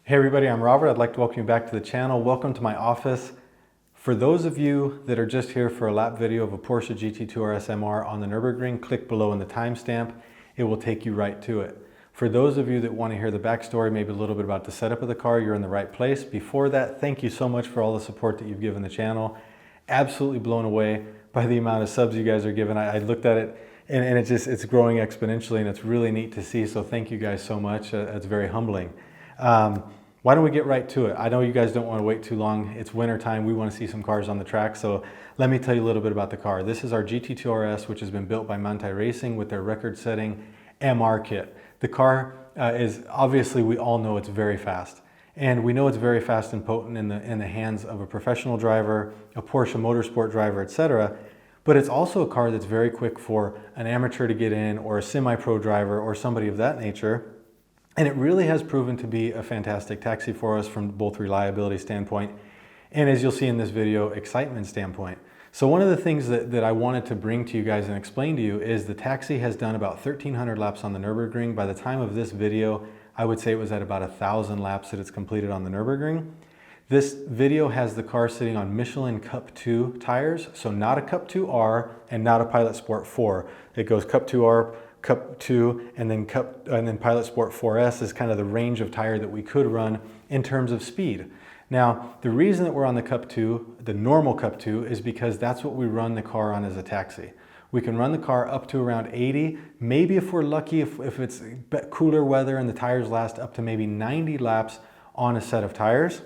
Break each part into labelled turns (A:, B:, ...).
A: Hey everybody, I'm Robert. I'd like to welcome you back to the channel. Welcome to my office. For those of you that are just here for a lap video of a Porsche GT2RS MR on the Nürburgring, click below in the timestamp. It will take you right to it. For those of you that want to hear the backstory, maybe a little bit about the setup of the car, you're in the right place. Before that, thank you so much for all the support that you've given the channel. Absolutely blown away by the amount of subs you guys are giving. I looked at it and it's growing exponentially, and it's really neat to see. So thank you guys so much. It's very humbling. Why don't we get right to it? I know you guys don't want to wait too long. It's winter time. We want to see some cars on the track. So let me tell you a little bit about the car. This is our GT2RS, which has been built by Manthey Racing with their record-setting MR kit. The car is obviously, we all know it's very fast. And we know it's very fast and potent in the hands of a professional driver, a Porsche motorsport driver, etc. But it's also a car that's very quick for an amateur to get in, or a semi-pro driver, or somebody of that nature. And it really has proven to be a fantastic taxi for us from both reliability standpoint and, as you'll see in this video, excitement standpoint. So one of the things that I wanted to bring to you guys and explain to you is the taxi has done about 1,300 laps on the Nürburgring. By the time of this video, I would say it was at about 1,000 laps that it's completed on the Nürburgring. This video has the car sitting on Michelin Cup 2 tires, so not a Cup 2R and not a Pilot Sport 4. It goes Cup 2R, Cup 2, and then Pilot Sport 4S is kind of the range of tire that we could run in terms of speed. Now, the reason that we're on the Cup 2, the normal Cup 2, is because that's what we run the car on as a taxi. We can run the car up to around 80, maybe if we're lucky, if it's cooler weather and the tires last up to maybe 90 laps on a set of tires.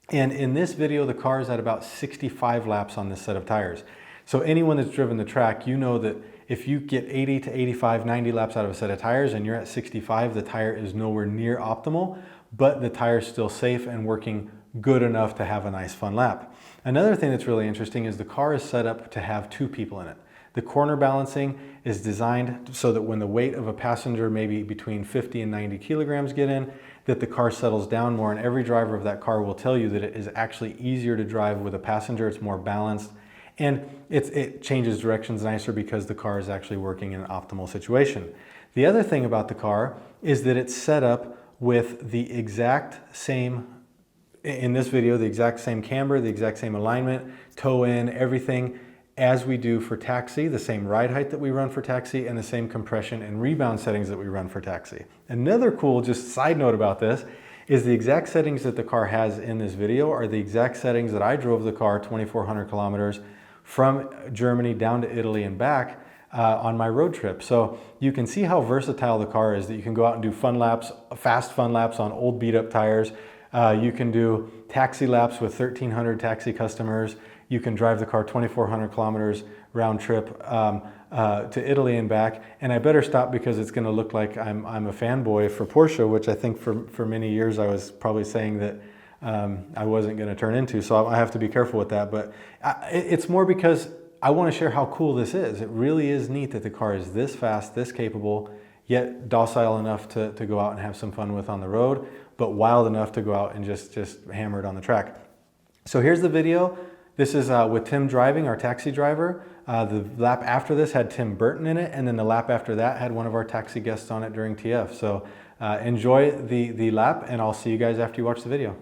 A: And in this video, the car is at about 65 laps on this set of tires. So anyone that's driven the track, you know that if you get 80 to 85, 90 laps out of a set of tires and you're at 65, the tire is nowhere near optimal, but the tire is still safe and working good enough to have a nice fun lap. Another thing that's really interesting is the car is set up to have two people in it. The corner balancing is designed so that when the weight of a passenger, maybe between 50 and 90 kilograms, get in, that the car settles down more, and every driver of that car will tell you that it is actually easier to drive with a passenger. It's more balanced. And it changes directions nicer because the car is actually working in an optimal situation. The other thing about the car is that it's set up with the exact same, in this video, the exact same camber, the exact same alignment, toe in, everything as we do for taxi, the same ride height that we run for taxi, and the same compression and rebound settings that we run for taxi. Another cool just side note about this is the exact settings that the car has in this video are the exact settings that I drove the car 2,400 kilometers from Germany down to Italy and back on my road trip. So you can see how versatile the car is, that you can go out and do fun laps, fast fun laps on old beat up tires. You can do taxi laps with 1,300 taxi customers. You can drive the car 2,400 kilometers round trip to Italy and back. And I better stop because it's gonna look like I'm a fanboy for Porsche, which I think for many years I was probably saying that I wasn't going to turn into, so I have to be careful with that. But it's more because I want to share how cool this is. It really is neat that the car is this fast, this capable, yet docile enough to go out and have some fun with on the road, but wild enough to go out and just hammer it on the track. So here's the video. This is with Tim driving, our taxi driver. The lap after this had Tim Burton in it, and then the lap after that had one of our taxi guests on it during TF. So enjoy the lap, and I'll see you guys after you watch the video.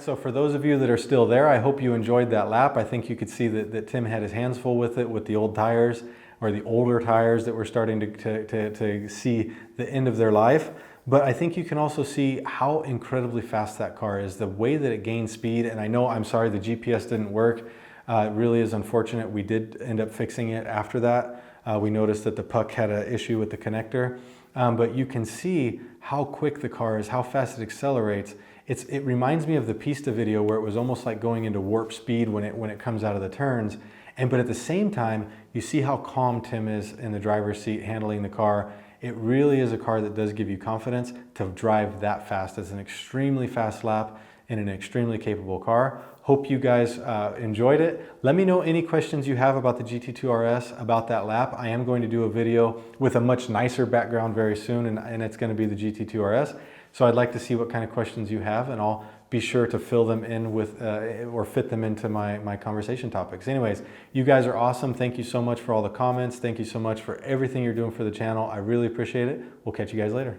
A: right, so for those of you that are still there, I hope you enjoyed that lap. I think you could see that Tim had his hands full with it, with the old tires, or the older tires that were starting to see the end of their life. But I think you can also see how incredibly fast that car is, the way that it gains speed. And I know, I'm sorry, the GPS didn't work. It really is unfortunate. We did end up fixing it after that. We noticed that the puck had an issue with the connector. But you can see how quick the car is, how fast it accelerates. It reminds me of the Pista video where it was almost like going into warp speed when it comes out of the turns. But at the same time, you see how calm Tim is in the driver's seat handling the car. It really is a car that does give you confidence to drive that fast. It's an extremely fast lap in an extremely capable car. Hope you guys enjoyed it. Let me know any questions you have about the GT2 RS, about that lap. I am going to do a video with a much nicer background very soon, and it's going to be the GT2 RS. So I'd like to see what kind of questions you have, and I'll be sure to fill them in with or fit them into my conversation topics. Anyways, you guys are awesome. Thank you so much for all the comments. Thank you so much for everything you're doing for the channel. I really appreciate it. We'll catch you guys later.